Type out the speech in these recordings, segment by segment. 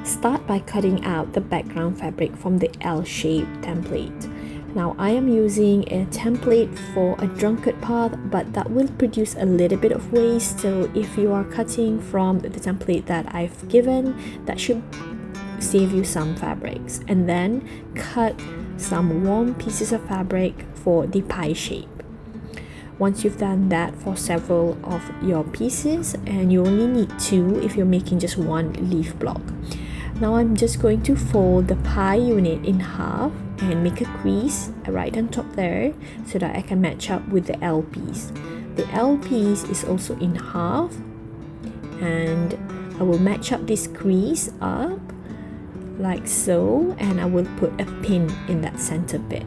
Start by cutting out the background fabric from the L-shaped template. Now I am using a template for a drunkard path, but that will produce a little bit of waste, so if you are cutting from the template that I've given, that should save you some fabrics. And then cut some warm pieces of fabric for the pie shape. Once you've done that for several of your pieces, and you only need 2 if you're making just 1 leaf block. Now I'm just going to fold the pie unit in half and make a crease right on top there so that I can match up with the L piece. The L piece is also in half, and I will match up this crease up like so, and I will put a pin in that center bit.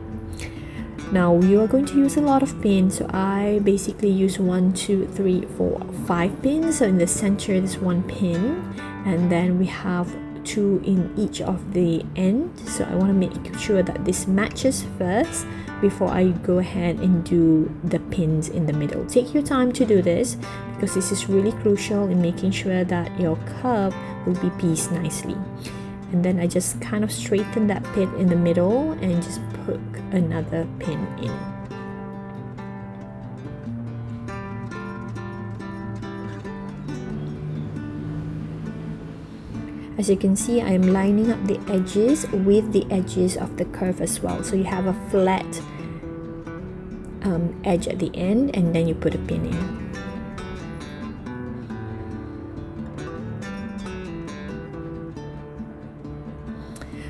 Now you are going to use a lot of pins, so I basically use 1, 2, 3, 4, 5 pins. So in the center there's 1 pin, and then we have 2 in each of the ends. So I want to make sure that this matches first before I go ahead and do the pins in the middle. Take your time to do this because this is really crucial in making sure that your curve will be pieced nicely. And then I just kind of straighten that pin in the middle and just hook another pin in. As you can see, I am lining up the edges with the edges of the curve as well. So you have a flat edge at the end, and then you put a pin in.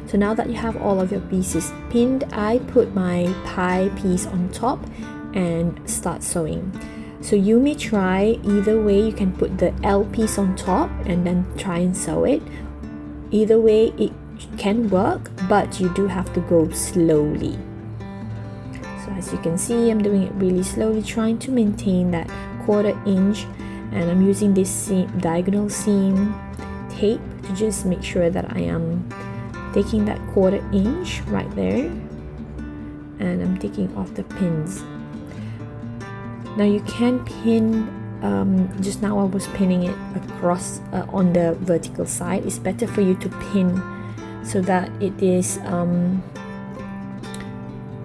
So now that you have all of your pieces pinned, I put my pie piece on top and start sewing. So you may try either way. You can put the L piece on top and then try and sew it. Either way it can work, but you do have to go slowly. So as you can see, I'm doing it really slowly, trying to maintain that 1/4 inch, and I'm using this diagonal seam tape to just make sure that I am taking that 1/4 inch right there, and I'm taking off the pins. Now you can pin, just now I was pinning it across on the vertical side. It's better for you to pin so that it is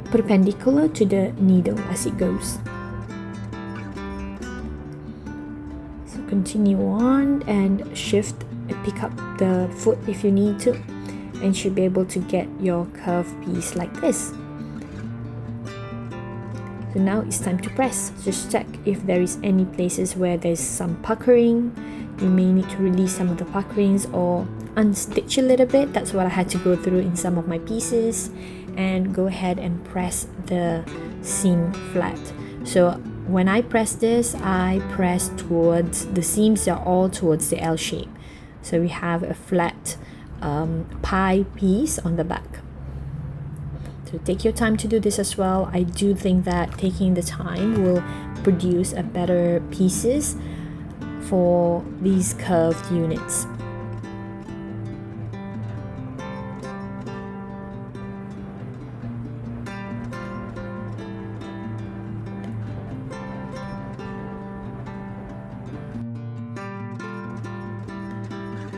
perpendicular to the needle as it goes. So continue on and shift, pick up the foot if you need to, and should be able to get your curved piece like this. So now it's time to press. Just check if there is any places where there's some puckering. You may need to release some of the puckerings or unstitch a little bit. That's what I had to go through in some of my pieces. And go ahead and press the seam flat. So when I press this, I press towards the seams are all towards the L shape. So we have a flat pie piece on the back. So take your time to do this as well. I do think that taking the time will produce a better pieces for these curved units.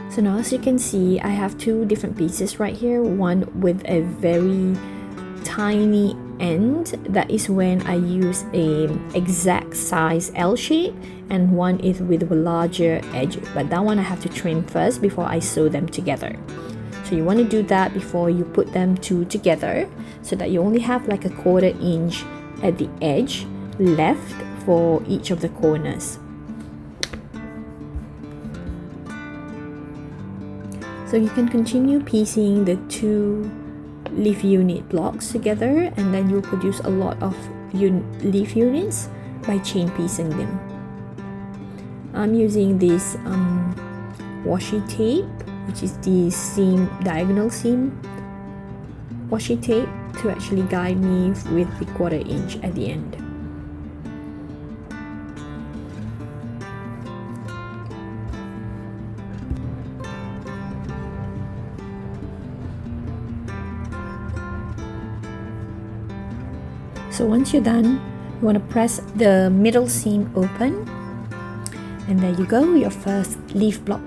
So now as you can see, I have 2 different pieces right here, one with a very tiny end, that is when I use a exact size L shape, and one is with a larger edge, but that one I have to trim first before I sew them together. So you want to do that before you put them 2 together, so that you only have like a 1/4 inch at the edge left for each of the corners. So you can continue piecing the 2 leaf unit blocks together, and then you'll produce a lot of leaf units by chain piecing them. I'm using this washi tape, which is the diagonal seam washi tape, to actually guide me with the 1/4 inch at the end. So once you're done, you want to press the middle seam open, and there you go, your first leaf block